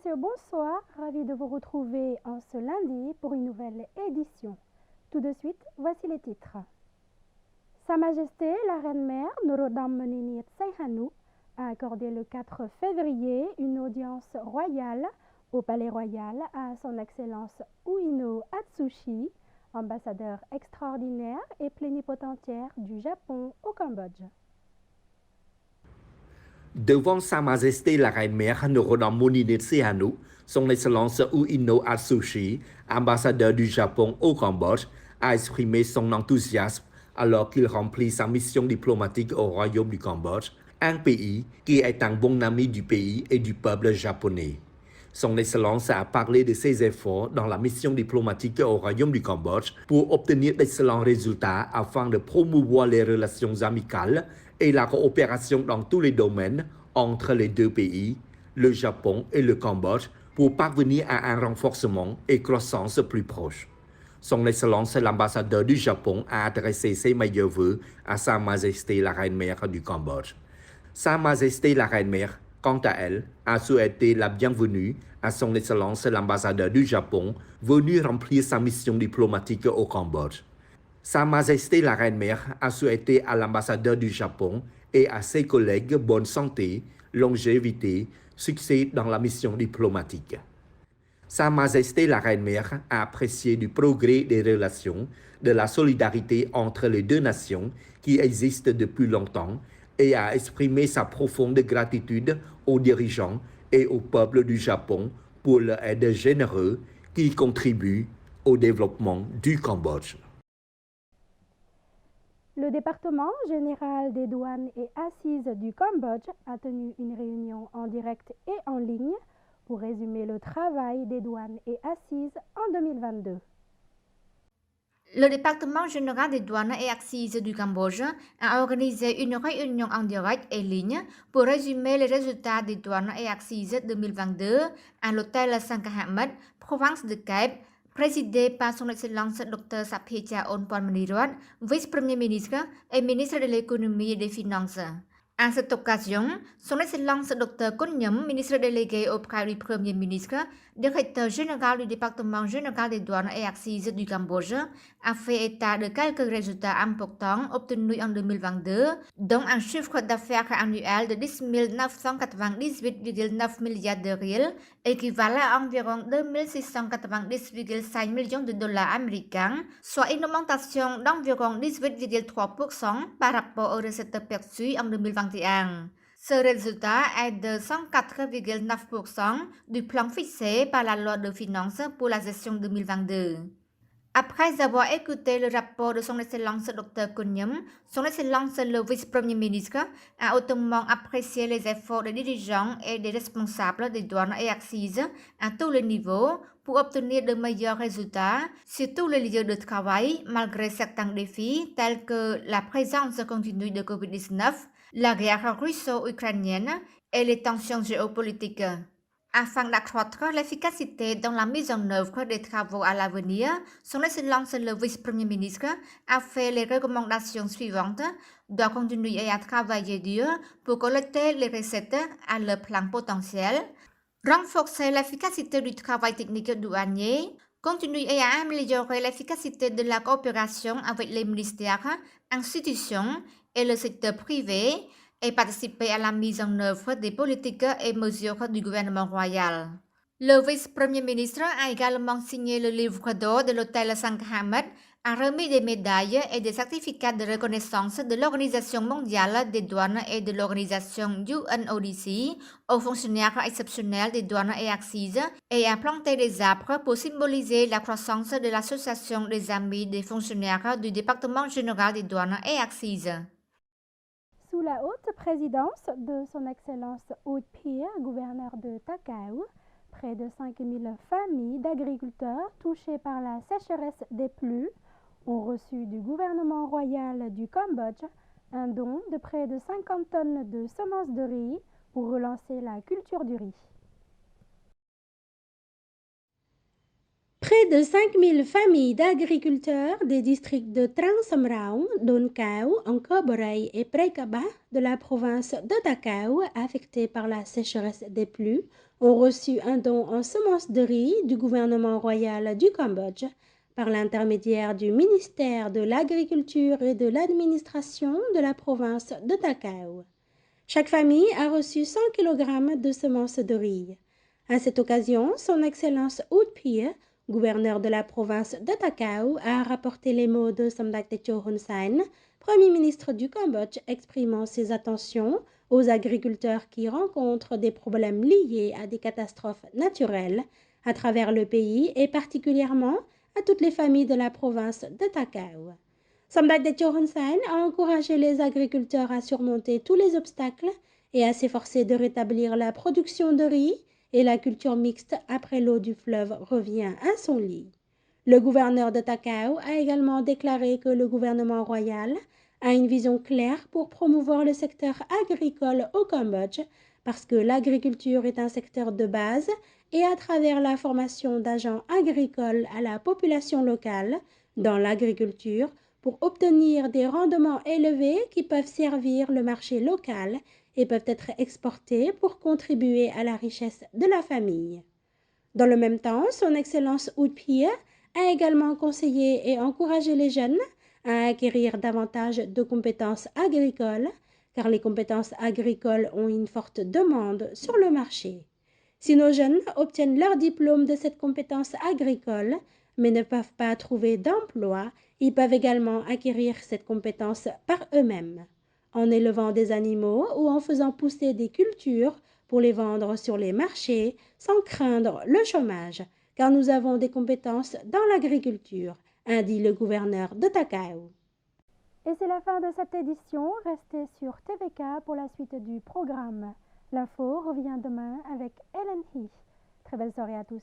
messieurs, bonsoir. Ravi de vous retrouver en ce lundi pour une nouvelle édition. Tout de suite, voici les titres. Sa Majesté la Reine-Mère Norodom Moninit Sihanouk a accordé le 4 février une audience royale au Palais Royal à son Excellence Ueno Atsushi, ambassadeur extraordinaire et plénipotentiaire du Japon au Cambodge. Devant Sa Majesté la Reine-Mère Norodom Moninit Sihanouk, son Excellence Ueno Atsushi, ambassadeur du Japon au Cambodge, a exprimé son enthousiasme alors qu'il remplit sa mission diplomatique au Royaume du Cambodge, un pays qui est un bon ami du pays et du peuple japonais. Son Excellence a parlé de ses efforts dans la mission diplomatique au Royaume du Cambodge pour obtenir d'excellents résultats afin de promouvoir les relations amicales et la coopération dans tous les domaines entre les deux pays, le Japon et le Cambodge, pour parvenir à un renforcement et croissance plus proche. Son Excellence l'ambassadeur du Japon a adressé ses meilleurs vœux à Sa Majesté la Reine-Mère du Cambodge. Sa Majesté la Reine-Mère, quant à elle, a souhaité la bienvenue à son Excellence l'ambassadeur du Japon venu remplir sa mission diplomatique au Cambodge. Sa Majesté la Reine-Mère a souhaité à l'ambassadeur du Japon et à ses collègues bonne santé, longévité, succès dans la mission diplomatique. Sa Majesté la Reine-Mère a apprécié du progrès des relations, de la solidarité entre les deux nations qui existent depuis longtemps et a exprimé sa profonde gratitude aux dirigeants et au peuple du Japon pour leur aide généreuse qui contribue au développement du Cambodge. Le département général des douanes et assises du Cambodge a tenu une réunion en direct et en ligne pour résumer le travail des douanes et assises en 2022. Le département général des douanes et assises du Cambodge a organisé une réunion en direct et ligne pour résumer les résultats des douanes et assises 2022 à l'hôtel Sangkahamet, province de Kep, présidé par son Excellence Dr. Saphecha Onpornmanirat, vice-premier ministre et ministre de l'économie et des finances. À cette occasion, son Excellence Dr. Kunyam, ministre délégué auprès du Premier ministre, directeur général du département général des douanes et assises du Cambodge, a fait état de quelques résultats importants obtenus en 2022, dont un chiffre d'affaires annuel de 10 998,9 milliards de riels, équivalent à environ 2690,5 millions de dollars américains, soit une augmentation d'environ 18,3% par rapport aux recettes perçues en 2021. Ce résultat est de 104,9% du plan fixé par la loi de finances pour la gestion 2022. Après avoir écouté le rapport de son Excellence Dr. Kunyam, son Excellence le vice-premier ministre a hautement apprécié les efforts des dirigeants et des responsables des douanes et assises à tous les niveaux pour obtenir de meilleurs résultats sur tous les lieux de travail malgré certains défis tels que la présence continue de Covid-19, la guerre russo-ukrainienne et les tensions géopolitiques. Afin d'accroître l'efficacité dans la mise en œuvre des travaux à l'avenir, son Excellence le vice-premier ministre a fait les recommandations suivantes, doit continuer à travailler dur pour collecter les recettes à leur plein potentiel, renforcer l'efficacité du travail technique douanier, continuer à améliorer l'efficacité de la coopération avec les ministères, institutions et le secteur privé, et participer à la mise en œuvre des politiques et mesures du gouvernement royal. Le vice-premier ministre a également signé le livre d'or de l'hôtel Sangkahamet, a remis des médailles et des certificats de reconnaissance de l'Organisation mondiale des douanes et de l'organisation UNODC aux fonctionnaires exceptionnels des douanes et assises et a planté des arbres pour symboliser la croissance de l'Association des amis des fonctionnaires du département général des douanes et assises. Sous la haute présidence de son Excellence Oud Pir, gouverneur de Takao, près de 5000 familles d'agriculteurs touchées par la sécheresse des pluies ont reçu du gouvernement royal du Cambodge un don de près de 50 tonnes de semences de riz pour relancer la culture du riz. Près Près de 5000 familles d'agriculteurs des districts de Trang Sam Rao, Don Cao, Angkor Borei et Prekaba de la province de Takao, affectées par la sécheresse des pluies, ont reçu un don en semences de riz du gouvernement royal du Cambodge par l'intermédiaire du ministère de l'Agriculture et de l'Administration de la province de Takao. Chaque famille a reçu 100 kg de semences de riz. À cette occasion, son Excellence Ut Phir, gouverneur de la province de Takao, a rapporté les mots de Samdech Techo Hun Sen, Premier ministre du Cambodge, exprimant ses attentions aux agriculteurs qui rencontrent des problèmes liés à des catastrophes naturelles à travers le pays et particulièrement à toutes les familles de la province de Takao. Samdech Techo Hun Sen a encouragé les agriculteurs à surmonter tous les obstacles et à s'efforcer de rétablir la production de riz et la culture mixte après l'eau du fleuve revient à son lit. Le gouverneur de Takao a également déclaré que le gouvernement royal a une vision claire pour promouvoir le secteur agricole au Cambodge parce que l'agriculture est un secteur de base et à travers la formation d'agents agricoles à la population locale dans l'agriculture pour obtenir des rendements élevés qui peuvent servir le marché local et peuvent être exportés pour contribuer à la richesse de la famille. Dans le même temps, son Excellence Ut Phir a également conseillé et encouragé les jeunes à acquérir davantage de compétences agricoles, car les compétences agricoles ont une forte demande sur le marché. Si nos jeunes obtiennent leur diplôme de cette compétence agricole, mais ne peuvent pas trouver d'emploi, ils peuvent également acquérir cette compétence par eux-mêmes, en élevant des animaux ou en faisant pousser des cultures pour les vendre sur les marchés sans craindre le chômage, car nous avons des compétences dans l'agriculture, a dit le gouverneur de Takao. Et c'est la fin de cette édition. Restez sur TVK pour la suite du programme. L'info revient demain avec Hélène Hi. Très belle soirée à tous.